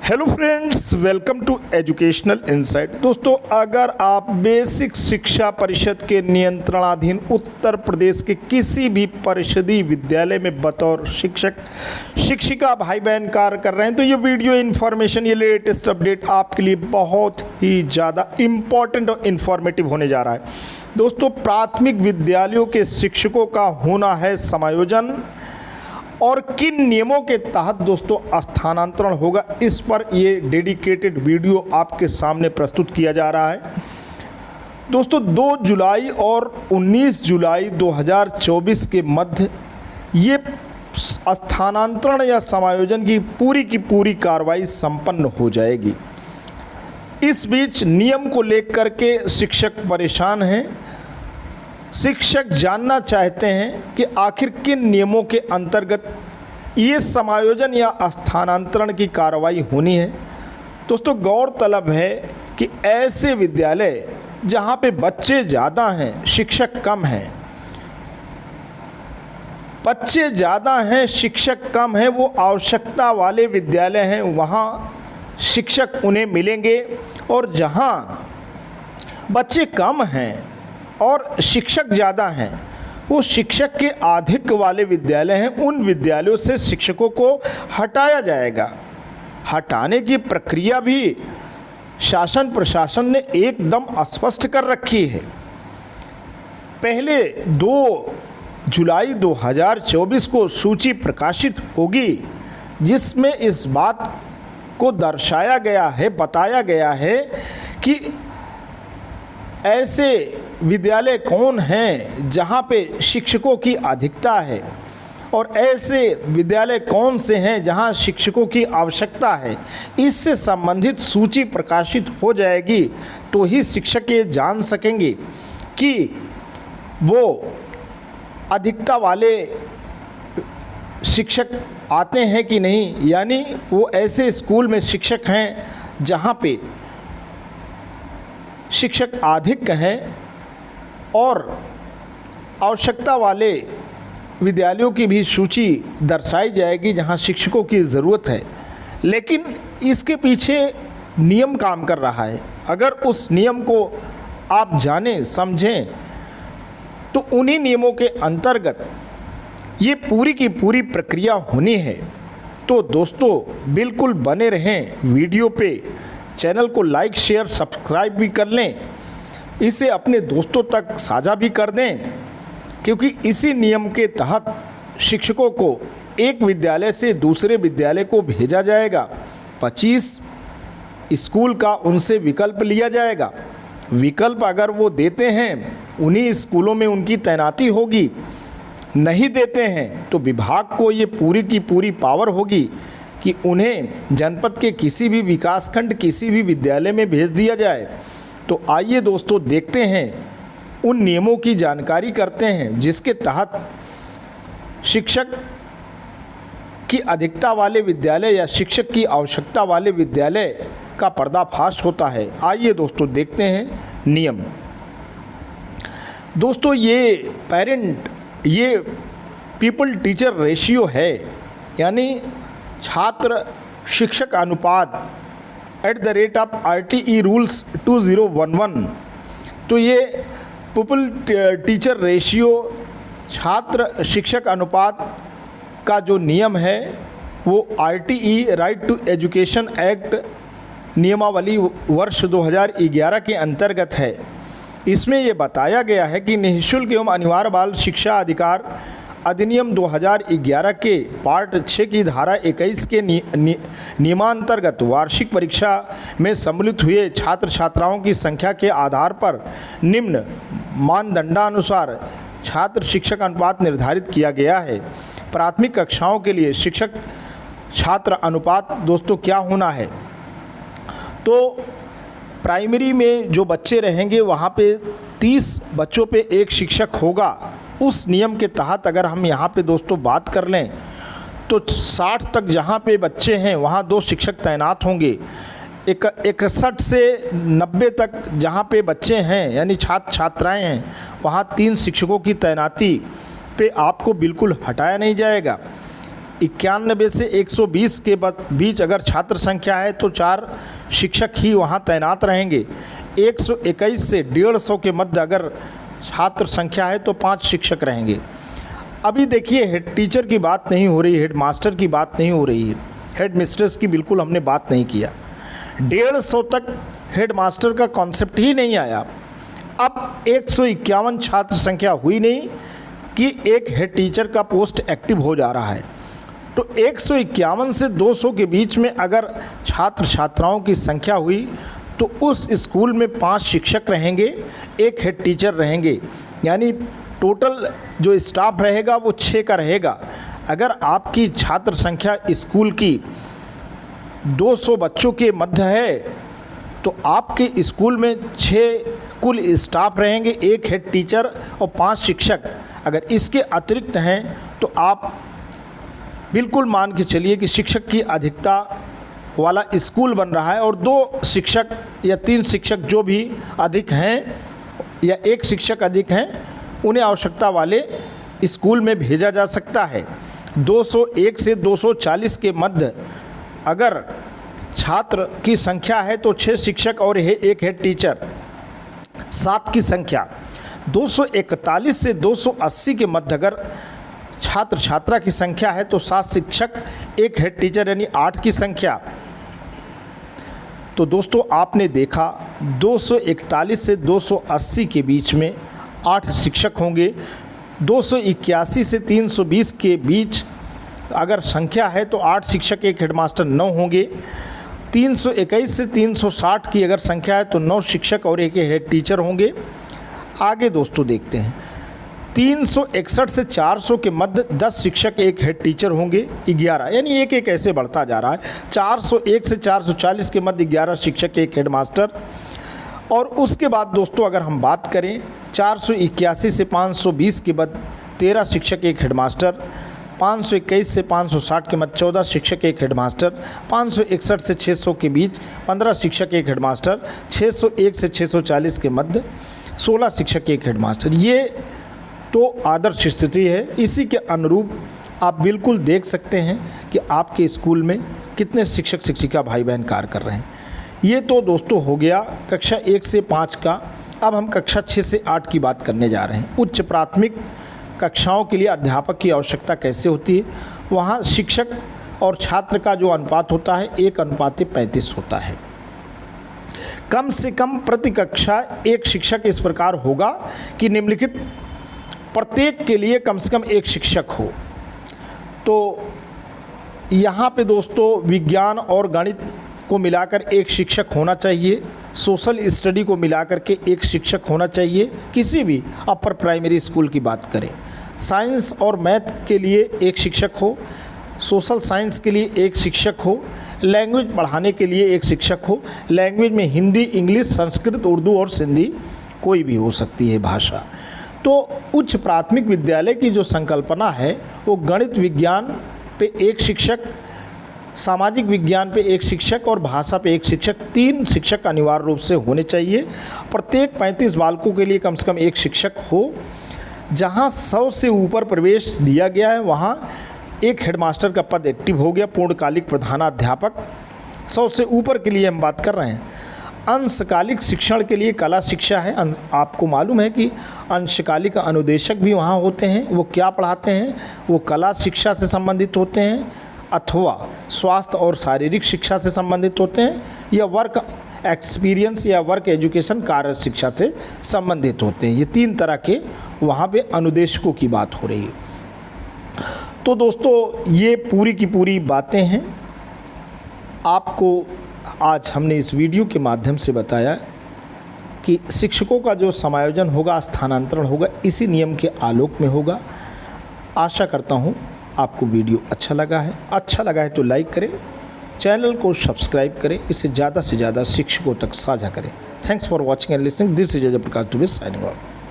Hello friends, welcome to educational insight. दोस्तों, अगर आप बेसिक शिक्षा परिषद के नियंत्रणाधीन उत्तर प्रदेश के किसी भी परिषदीय विद्यालय में बतौर शिक्षक शिक्षिका भाई बहन कार्य कर रहे हैं तो ये वीडियो इन्फॉर्मेशन, ये लेटेस्ट अपडेट आपके लिए बहुत ही ज़्यादा इम्पॉर्टेंट और इन्फॉर्मेटिव होने जा रहा है। दोस्तों, प्राथमिक विद्यालयों के शिक्षकों का होना है समायोजन और किन नियमों के तहत दोस्तों स्थानांतरण होगा, इस पर ये डेडिकेटेड वीडियो आपके सामने प्रस्तुत किया जा रहा है। दोस्तों, 2 जुलाई और 19 जुलाई 2024 के मध्य ये स्थानांतरण या समायोजन की पूरी कार्रवाई संपन्न हो जाएगी। इस बीच नियम को लेकर के शिक्षक परेशान हैं। शिक्षक जानना चाहते हैं कि आखिर किन नियमों के अंतर्गत ये समायोजन या स्थानांतरण की कार्रवाई होनी है। दोस्तों, गौरतलब है कि ऐसे विद्यालय जहां पे बच्चे ज़्यादा हैं, शिक्षक कम हैं, बच्चे ज़्यादा हैं, शिक्षक कम हैं, वो आवश्यकता वाले विद्यालय हैं, वहाँ शिक्षक उन्हें मिलेंगे। और जहाँ बच्चे कम हैं और शिक्षक ज़्यादा हैं, वो शिक्षक के अधिक वाले विद्यालय हैं, उन विद्यालयों से शिक्षकों को हटाया जाएगा। हटाने की प्रक्रिया भी शासन प्रशासन ने एकदम स्पष्ट कर रखी है। पहले 2 जुलाई 2024 को सूची प्रकाशित होगी जिसमें इस बात को दर्शाया गया है, बताया गया है कि ऐसे विद्यालय कौन हैं जहां पे शिक्षकों की अधिकता है और ऐसे विद्यालय कौन से हैं जहां शिक्षकों की आवश्यकता है। इससे संबंधित सूची प्रकाशित हो जाएगी तो ही शिक्षक ये जान सकेंगे कि वो अधिकता वाले शिक्षक आते हैं कि नहीं, यानी वो ऐसे स्कूल में शिक्षक हैं जहां पे शिक्षक अधिक हैं और आवश्यकता वाले विद्यालयों की भी सूची दर्शाई जाएगी जहां शिक्षकों की ज़रूरत है। लेकिन इसके पीछे नियम काम कर रहा है। अगर उस नियम को आप जानें समझें तो उन्हीं नियमों के अंतर्गत ये पूरी की पूरी प्रक्रिया होनी है। तो दोस्तों, बिल्कुल बने रहें वीडियो पे, चैनल को लाइक शेयर सब्सक्राइब भी कर लें, इसे अपने दोस्तों तक साझा भी कर दें, क्योंकि इसी नियम के तहत शिक्षकों को एक विद्यालय से दूसरे विद्यालय को भेजा जाएगा। 25 स्कूल का उनसे विकल्प लिया जाएगा। विकल्प अगर वो देते हैं उन्हीं स्कूलों में उनकी तैनाती होगी, नहीं देते हैं तो विभाग को ये पूरी की पूरी पावर होगी कि उन्हें जनपद के किसी भी विकासखंड किसी भी विद्यालय में भेज दिया जाए। तो आइए दोस्तों, देखते हैं, उन नियमों की जानकारी करते हैं जिसके तहत शिक्षक की अधिकता वाले विद्यालय या शिक्षक की आवश्यकता वाले विद्यालय का पर्दाफाश होता है। आइए दोस्तों, देखते हैं नियम। दोस्तों, ये पीपल टीचर रेशियो है, यानी छात्र शिक्षक अनुपात @RTE रूल्स 2011। तो ये पीपल टीचर रेशियो छात्र शिक्षक अनुपात का जो नियम है वो RTE right to education act नियमावली वर्ष 2011 के अंतर्गत है। इसमें ये बताया गया है कि निःशुल्क एवं अनिवार्य बाल शिक्षा अधिकार अधिनियम 2011 के पार्ट 6 की धारा 21 के नियमांतर्गत वार्षिक परीक्षा में सम्मिलित हुए छात्र छात्राओं की संख्या के आधार पर निम्न मानदंडानुसार छात्र शिक्षक अनुपात निर्धारित किया गया है। प्राथमिक कक्षाओं के लिए शिक्षक छात्र अनुपात दोस्तों क्या होना है, तो प्राइमरी में जो बच्चे रहेंगे वहाँ पे 30 बच्चों पे एक शिक्षक होगा। उस नियम के तहत अगर हम यहाँ पे दोस्तों बात कर लें तो 60 तक जहाँ पे बच्चे हैं वहाँ 2 शिक्षक तैनात होंगे। 61 से 90 तक जहाँ पे बच्चे हैं यानी छात्र छात्राएं हैं वहाँ 3 शिक्षकों की तैनाती पे आपको बिल्कुल हटाया नहीं जाएगा। 91 से 120 के बीच अगर छात्र संख्या है तो 4 शिक्षक ही वहाँ तैनात रहेंगे। 121 से 150 के मध्य अगर छात्र संख्या है तो 5 शिक्षक रहेंगे। अभी देखिए, हेड टीचर की बात नहीं हो रही, हेड मास्टर की बात नहीं हो रही है, हेड मिस्ट्रेस की बिल्कुल हमने बात नहीं किया। 150 तक हेड मास्टर का कॉन्सेप्ट ही नहीं आया। अब 151 छात्र संख्या हुई नहीं कि एक हेड टीचर का पोस्ट एक्टिव हो जा रहा है। तो 151 से 200 के बीच में अगर छात्र छात्राओं की संख्या हुई तो उस स्कूल में 5 शिक्षक रहेंगे, एक हेड टीचर रहेंगे, यानी टोटल जो स्टाफ रहेगा वो 6 का रहेगा। अगर आपकी छात्र संख्या स्कूल की 200 बच्चों के मध्य है तो आपके स्कूल में 6 कुल स्टाफ रहेंगे, एक हेड टीचर और 5 शिक्षक। अगर इसके अतिरिक्त हैं तो आप बिल्कुल मान के चलिए कि शिक्षक की अधिकता वाला स्कूल बन रहा है और 2 शिक्षक या 3 शिक्षक जो भी अधिक हैं या 1 शिक्षक अधिक हैं उन्हें आवश्यकता वाले स्कूल में भेजा जा सकता है। 201 से 240 के मध्य अगर छात्र की संख्या है तो 6 शिक्षक और 1 हेड टीचर, 7 की संख्या। 241 से 280 के मध्य अगर छात्र छात्रा की संख्या है तो 7 शिक्षक, 1 हेड टीचर, यानी 8 की संख्या। तो दोस्तों आपने देखा 241 से 280 के बीच में 8 शिक्षक होंगे। 281 से 320 के बीच अगर संख्या है तो 8 शिक्षक, 1 हेडमास्टर, 9 होंगे। 321 से 360 की अगर संख्या है तो 9 शिक्षक और 1 हेड टीचर होंगे। आगे दोस्तों देखते हैं, 361 से 400 के मध्य 10 शिक्षक, 1 हेड टीचर होंगे, 11, यानी एक एक ऐसे बढ़ता जा रहा है। 401 से 440 के मध्य 11 शिक्षक, 1 हेड मास्टर। और उसके बाद दोस्तों अगर हम बात करें 481 से 520 के बाद 13 शिक्षक, 1 हेड मास्टर। 521 से 560 के मध्य 14 शिक्षक, 1 हेड मास्टर। 561 से 600 के बीच 15 शिक्षक, 1 हेड मास्टर। 601 से 640 के मध्य 16 शिक्षक, 1 हेड मास्टर। ये तो आदर्श स्थिति है। इसी के अनुरूप आप बिल्कुल देख सकते हैं कि आपके स्कूल में कितने शिक्षक शिक्षिका भाई बहन कार्य कर रहे हैं। ये तो दोस्तों हो गया कक्षा 1 से 5 का। अब हम कक्षा 6 से 8 की बात करने जा रहे हैं। उच्च प्राथमिक कक्षाओं के लिए अध्यापक की आवश्यकता कैसे होती है। वहाँ शिक्षक और छात्र का जो अनुपात होता है 1:35 होता है। कम से कम प्रति कक्षा 1 शिक्षक इस प्रकार होगा कि निम्नलिखित प्रत्येक के लिए कम से कम 1 शिक्षक हो। तो यहाँ पे दोस्तों विज्ञान और गणित को मिलाकर 1 शिक्षक होना चाहिए। सोशल स्टडी को मिलाकर के 1 शिक्षक होना चाहिए, किसी भी अपर प्राइमरी स्कूल की बात करें। साइंस और मैथ के लिए 1 शिक्षक हो, सोशल साइंस के लिए 1 शिक्षक हो, लैंग्वेज पढ़ाने के लिए 1 शिक्षक हो। लैंग्वेज में हिंदी, इंग्लिश, संस्कृत, उर्दू और सिंधी कोई भी हो सकती है भाषा। तो उच्च प्राथमिक विद्यालय की जो संकल्पना है वो गणित विज्ञान पे 1 शिक्षक, सामाजिक विज्ञान पे 1 शिक्षक और भाषा पे 1 शिक्षक, 3 शिक्षक अनिवार्य रूप से होने चाहिए। प्रत्येक 35 बालकों के लिए कम से कम 1 शिक्षक हो। जहाँ 100 से ऊपर प्रवेश दिया गया है वहाँ 1 हेडमास्टर का पद एक्टिव हो गया, पूर्णकालिक प्रधानाध्यापक। 100 से ऊपर के लिए हम बात कर रहे हैं। अंशकालिक शिक्षण के लिए कला शिक्षा है। आपको मालूम है कि अंशकालिक अनुदेशक भी वहाँ होते हैं। वो क्या पढ़ाते हैं, वो कला शिक्षा से संबंधित होते हैं अथवा स्वास्थ्य और शारीरिक शिक्षा से संबंधित होते हैं, या वर्क एक्सपीरियंस या वर्क एजुकेशन कार्य शिक्षा से संबंधित होते हैं। ये 3 तरह के वहाँ पे अनुदेशकों की बात हो रही है। तो दोस्तों ये पूरी की पूरी बातें हैं। आपको आज हमने इस वीडियो के माध्यम से बताया कि शिक्षकों का जो समायोजन होगा, स्थानांतरण होगा, इसी नियम के आलोक में होगा। आशा करता हूँ आपको वीडियो अच्छा लगा है। अच्छा लगा है तो लाइक करें, चैनल को सब्सक्राइब करें, इसे ज़्यादा से ज़्यादा शिक्षकों तक साझा करें। Thanks for watching and listening. This is Ajay Prakash Dubey signing off.